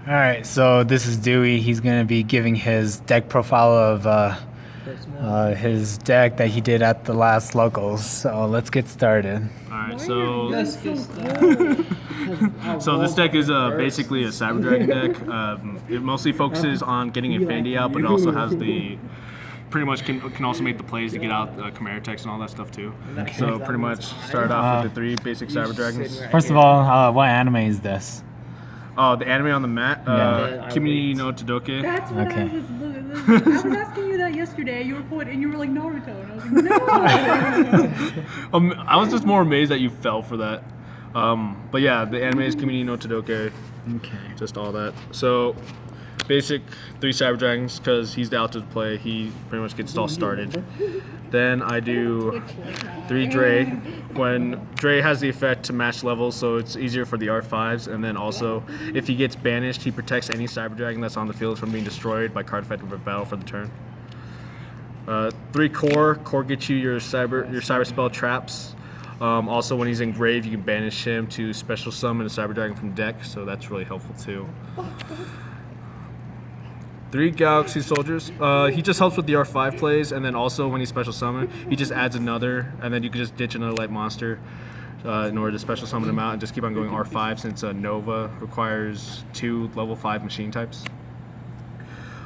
All right, so this is Dewey. He's going to be giving his deck profile of his deck that he did at the last locals. So let's get started. Alright, so so this deck is basically a Cyber Dragon deck. It mostly focuses on getting Infinity out, but it also has the pretty much can also make the plays to get out Chimera Techs and all that stuff too. Okay. So pretty much start off with the 3 basic Cyber Dragons. First of all, what anime is this? Oh, the anime on the mat, Yeah. Kimi no Todoke. That's what Okay. I was asking you that yesterday. You were like Naruto, and I was like, no. I was just more amazed that you fell for that. But yeah, the anime is Kimi no Todoke. Okay. Just all that. So, basic 3 Cyber Dragons, because he's the out to play. He pretty much gets it all started. Then I do 3 Dre. When Dre has the effect to match levels, so it's easier for the R5s. And then also, if he gets banished, he protects any Cyber Dragon that's on the field from being destroyed by card effect of a battle for the turn. 3 Core. Core gets you your cyber spell traps. Also, when he's in grave, you can banish him to special summon a Cyber Dragon from deck, so that's really helpful too. 3 Galaxy Soldiers. He just helps with the R5 plays, and then also when he's special summon, he just adds another, and then you can just ditch another light monster in order to special summon him out and just keep on going R5 since Nova requires 2 level 5 machine types.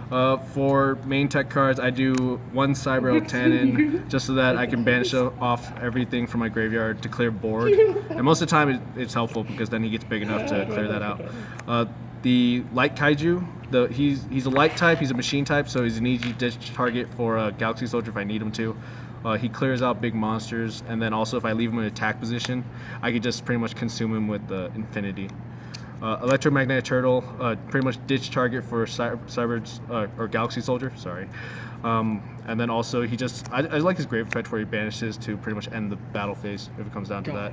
For main tech cards, I do 1 Cyber Eltanin just so that I can banish off everything from my graveyard to clear board. And most of the time it's helpful because then he gets big enough to clear that out. The Light Kaiju, he's a light type, he's a machine type, so he's an easy ditch target for a Galaxy Soldier if I need him to. He clears out big monsters, and then also if I leave him in attack position, I can just pretty much consume him with the Infinity. Electromagnetic Turtle, pretty much ditch target for or Galaxy Soldier, sorry. And then also I like his grave effect where he banishes to pretty much end the battle phase if it comes down to that.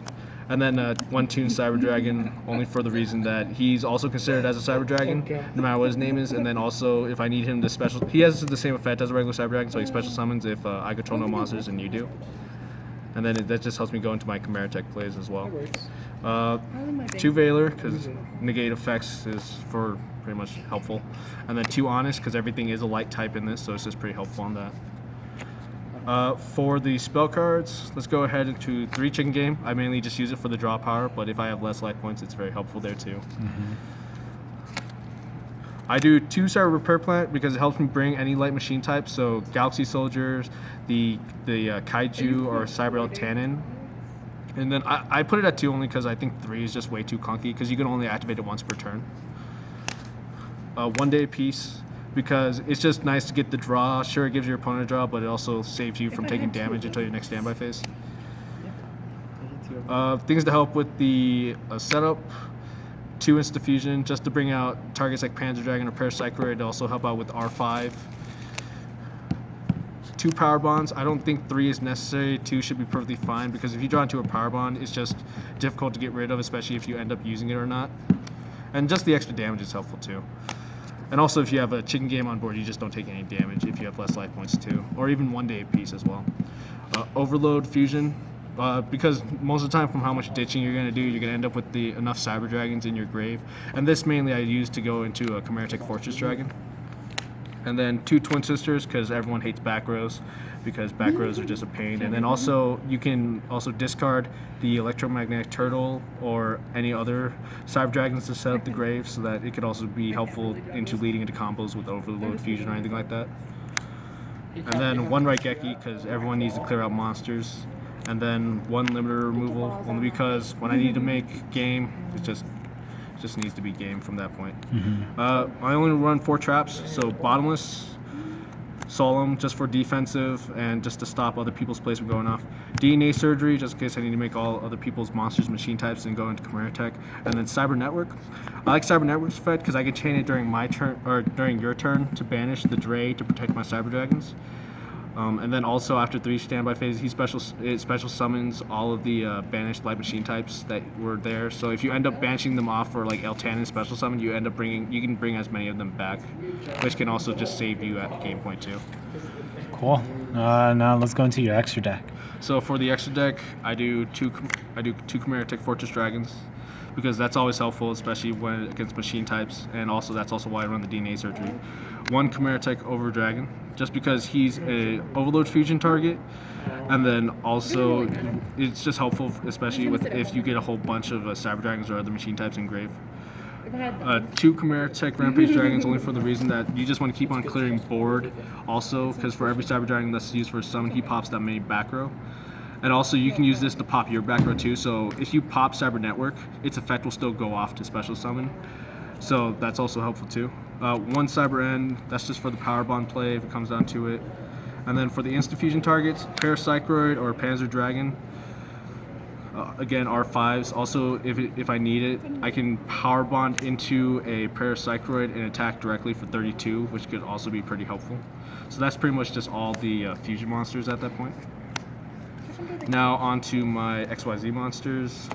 And then 1 Toon Cyber Dragon, only for the reason that he's also considered as a Cyber Dragon, no matter what his name is. And then also if I need him to special, he has the same effect as a regular Cyber Dragon, so he special summons if I control no monsters and you do. And then that just helps me go into my Chimera Tech plays as well. 2 Valor, because negate effects is for pretty much helpful. And then 2 Honest, because everything is a light type in this, so it's just pretty helpful on that. For the spell cards, let's go ahead into 3 Chicken Game. I mainly just use it for the draw power, but if I have less life points, it's very helpful there too. I do 2 Cyber Repair Plant because it helps me bring any light machine type, so Galaxy Soldiers, the Kaiju, or Cyber Eltanin. And then I put it at 2 only because I think 3 is just way too clunky because you can only activate it once per turn. 1 Day Peace because it's just nice to get the draw. Sure, it gives your opponent a draw, but it also saves you from taking damage until your next standby phase. Things to help with the setup. 2 Insta Fusion just to bring out targets like Panzer Dragon or Paracycloid to also help out with R5. 2 Power Bonds. I don't think 3 is necessary. 2 should be perfectly fine because if you draw into a Power Bond, it's just difficult to get rid of, especially if you end up using it or not. And just the extra damage is helpful too. And also if you have a Chicken Game on board, you just don't take any damage if you have less life points too. Or even 1 Day apiece as well. Overload Fusion. Because most of the time from how much ditching you're going to do, you're going to end up with enough Cyber Dragons in your grave. And this mainly I use to go into a Chimera Tech Fortress Dragon. And then 2 Twin Sisters because everyone hates back rows because back rows are just a pain. And then also you can also discard the Electromagnetic Turtle or any other Cyber Dragons to set up the grave so that it could also be helpful into leading into combos with Overload Fusion or anything like that. And then 1 Raigeki because everyone needs to clear out monsters. And then 1 Limiter Removal only because when I need to make game, it just needs to be game from that point. I only run 4 traps, so Bottomless, Solemn just for defensive and just to stop other people's plays from going off. DNA Surgery just in case I need to make all other people's monsters machine types and go into Chimera Tech. And then Cyber Network. I like Cyber Network's effect because I can chain it during my turn or during your turn to banish the Dre to protect my Cyber Dragons. And then also after 3 standby phases, it special summons all of the banished light machine types that were there. So if you end up banishing them off for like Eltanin special summon, you can bring as many of them back, which can also just save you at game point too. Cool. Now let's go into your extra deck. So for the extra deck, I do two Chimera Tech Fortress Dragons. because that's always helpful, especially when against machine types, and also that's also why I run the DNA surgery. 1 Chimera Tech over Dragon, just because he's a overload fusion target, and then also it's just helpful, especially with if you get a whole bunch of Cyber Dragons or other machine types in grave. 2 Chimera Tech Rampage Dragons, only for the reason that you just want to keep on clearing board, also because for every Cyber Dragon that's used for a summon, he pops that many back row. And also you can use this to pop your back row too, so if you pop Cyber Network, its effect will still go off to special summon. So that's also helpful too. 1 Cyber End, that's just for the power bond play if it comes down to it. And then for the instant fusion targets, Paracycloid or Panzer Dragon. Again, R5s. Also, if I need it, I can power bond into a Paracycloid and attack directly for 32, which could also be pretty helpful. So that's pretty much just all the fusion monsters at that point. Now on to my Xyz Monsters.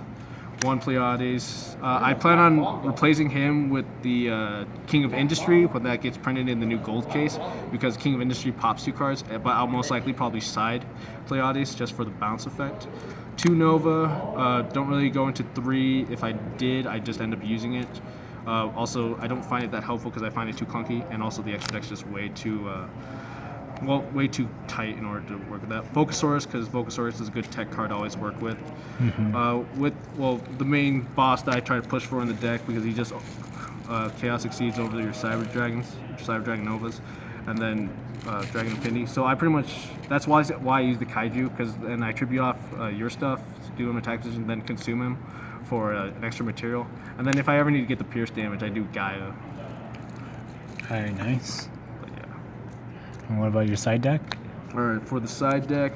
1 Pleiades. I plan on replacing him with the King of Industry when that gets printed in the new gold case, because King of Industry pops 2 cards, but I'll most likely probably side Pleiades just for the bounce effect. 2 Nova. Don't really go into 3. If I did, I just end up using it. Also, I don't find it that helpful because I find it too clunky, and also the extra deck's just way too way too tight in order to work with that. Vocasaurus, because Vocasaurus is a good tech card to always work with. The main boss that I try to push for in the deck, because he just Chaos Exceeds over your Cyber Dragons, Cyber Dragon Novas, and then Dragon Infinity. So I pretty much, that's why I use the Kaiju, because then I tribute off your stuff, do him attack position, then consume him for an extra material. And then if I ever need to get the pierce damage, I do Gaia. Very nice. But yeah. And what about your side deck? Alright, for the side deck,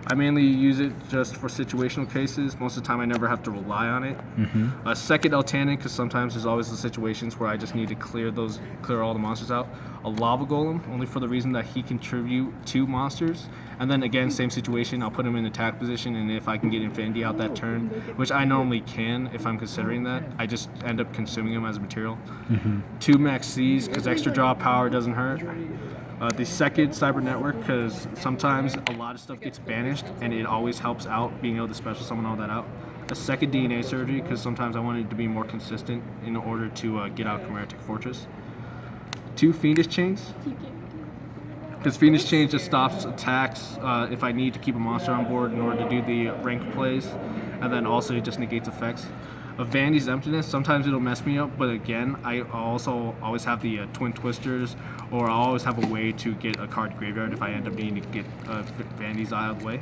I mainly use it just for situational cases. Most of the time I never have to rely on it. A second Eltanin, because sometimes there's always the situations where I just need to clear all the monsters out. A Lava Golem, only for the reason that he can tribute 2 monsters. And then again, same situation, I'll put him in attack position, and if I can get Infinity out that turn, which I normally can if I'm considering that, I just end up consuming him as a material. 2 Max C's, because extra draw power doesn't hurt. The second Cyber Network, because sometimes a lot of stuff gets banished, and it always helps out being able to special summon all that out. A second DNA Surgery, because sometimes I want it to be more consistent in order to get out Chimera Tech Fortress. 2 Fiendish Chains, because Fiendish Chains just stops attacks if I need to keep a monster on board in order to do the rank plays, and then also it just negates effects. Of Vandy's Emptiness, sometimes it'll mess me up, but again, I also always have the Twin Twisters, or I'll always have a way to get a card graveyard if I end up needing to get Vandy's out of the way.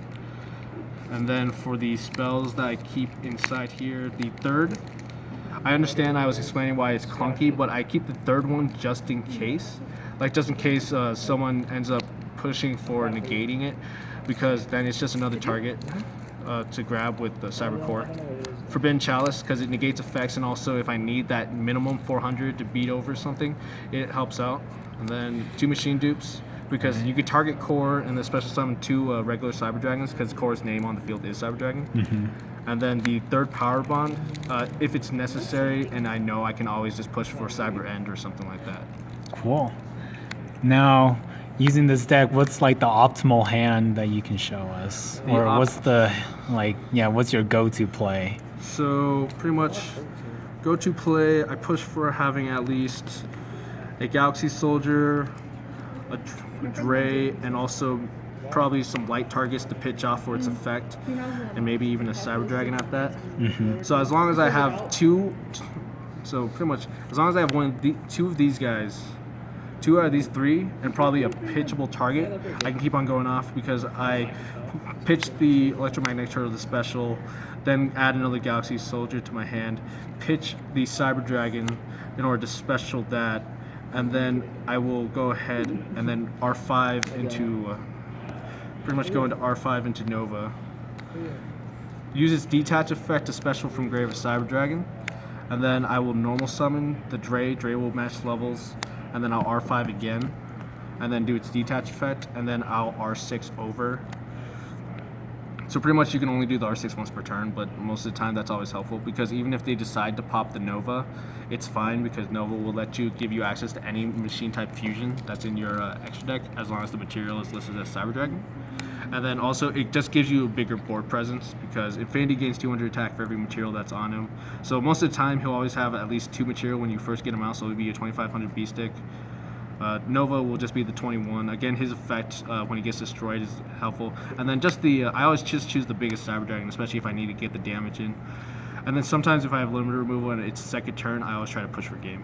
And then for the spells that I keep inside here, the third, I understand I was explaining why it's clunky, but I keep the third one just in case. Like just in case someone ends up pushing for negating it, because then it's just another target to grab with the Cyber Core. Forbidden Chalice, because it negates effects, and also if I need that minimum 400 to beat over something, it helps out. And then 2 Machine Dupes, because you could target Core and then special summon 2 regular Cyber Dragons, because Core's name on the field is Cyber Dragon. And then the third Power Bond, if it's necessary, and I know I can always just push for Cyber End or something like that. Cool. Now, using this deck, what's like the optimal hand that you can show us? Or what's the, what's your go-to play? So, pretty much, go-to play, I push for having at least a Galaxy Soldier, a Dre, and also probably some light targets to pitch off for its effect, and maybe even a Cyber Dragon at that. So as long as I have 2, so pretty much, as long as I have 2 of these guys, 2 out of these 3, and probably a pitchable target, I can keep on going off, because I pitched the Electromagnetic Turtle, the special, then add another Galaxy Soldier to my hand, pitch the Cyber Dragon in order to special that, and then I will go ahead and then R5 into, pretty much go into R5 into Nova. Use its Detach effect to special from Grave a Cyber Dragon, and then I will normal summon the Dre will match levels, and then I'll R5 again, and then do its Detach effect, and then I'll R6 over. So pretty much you can only do the R6 once per turn, but most of the time that's always helpful, because even if they decide to pop the Nova, it's fine, because Nova will give you access to any machine type fusion that's in your extra deck, as long as the material is listed as Cyber Dragon. And then also it just gives you a bigger board presence because Infinity gains 200 attack for every material that's on him. So most of the time he'll always have at least 2 material when you first get him out, so it'll be a 2500 B stick. Nova will just be the 21. Again, his effect when he gets destroyed is helpful. And then just I always just choose the biggest Cyber Dragon, especially if I need to get the damage in. And then sometimes if I have limited removal and it's second turn, I always try to push for game.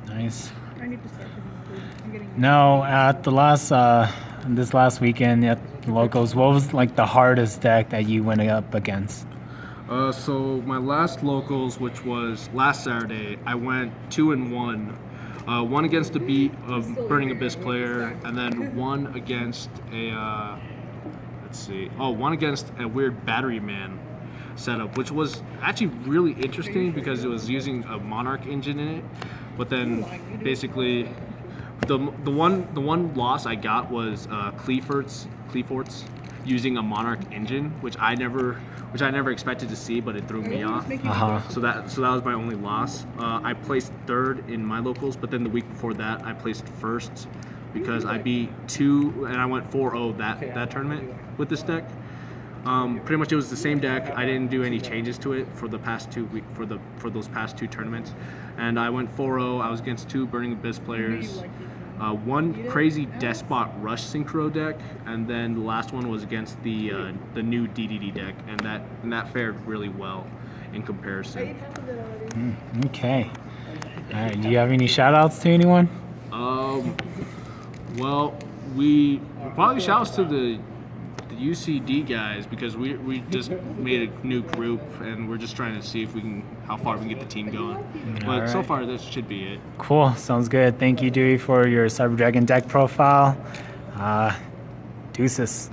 Nice. I need to start with you. I'm getting No, at the this last weekend at the locals, what was like the hardest deck that you went up against? So my last locals, which was last Saturday, I went 2-1. One against a beat of Burning Abyss player, and then one against one against a weird Battery Man setup, which was actually really interesting because it was using a Monarch engine in it. But then basically, the one loss I got was Cleaforts using a Monarch engine, which I never expected to see, but it threw me off. So that was my only loss. I placed third in my locals, but then the week before that I placed first because I beat 2 and I went 4-0 that tournament with this deck. Pretty much it was the same deck. I didn't do any changes to it for the past 2 for those past 2 tournaments, and I went 4-0. I was against 2 Burning Abyss players. One crazy Despot Rush Synchro deck, and then the last one was against the new DDD deck, and that fared really well in comparison. Okay. All right. Do you have any shout-outs to anyone? Well, we probably shout outs to the UCD guys because we just made a new group and we're just trying to see if how far we can get the team going. But so far this should be it. Cool. Sounds good. Thank you, Dewey, for your Cyber Dragon deck profile. Deuces.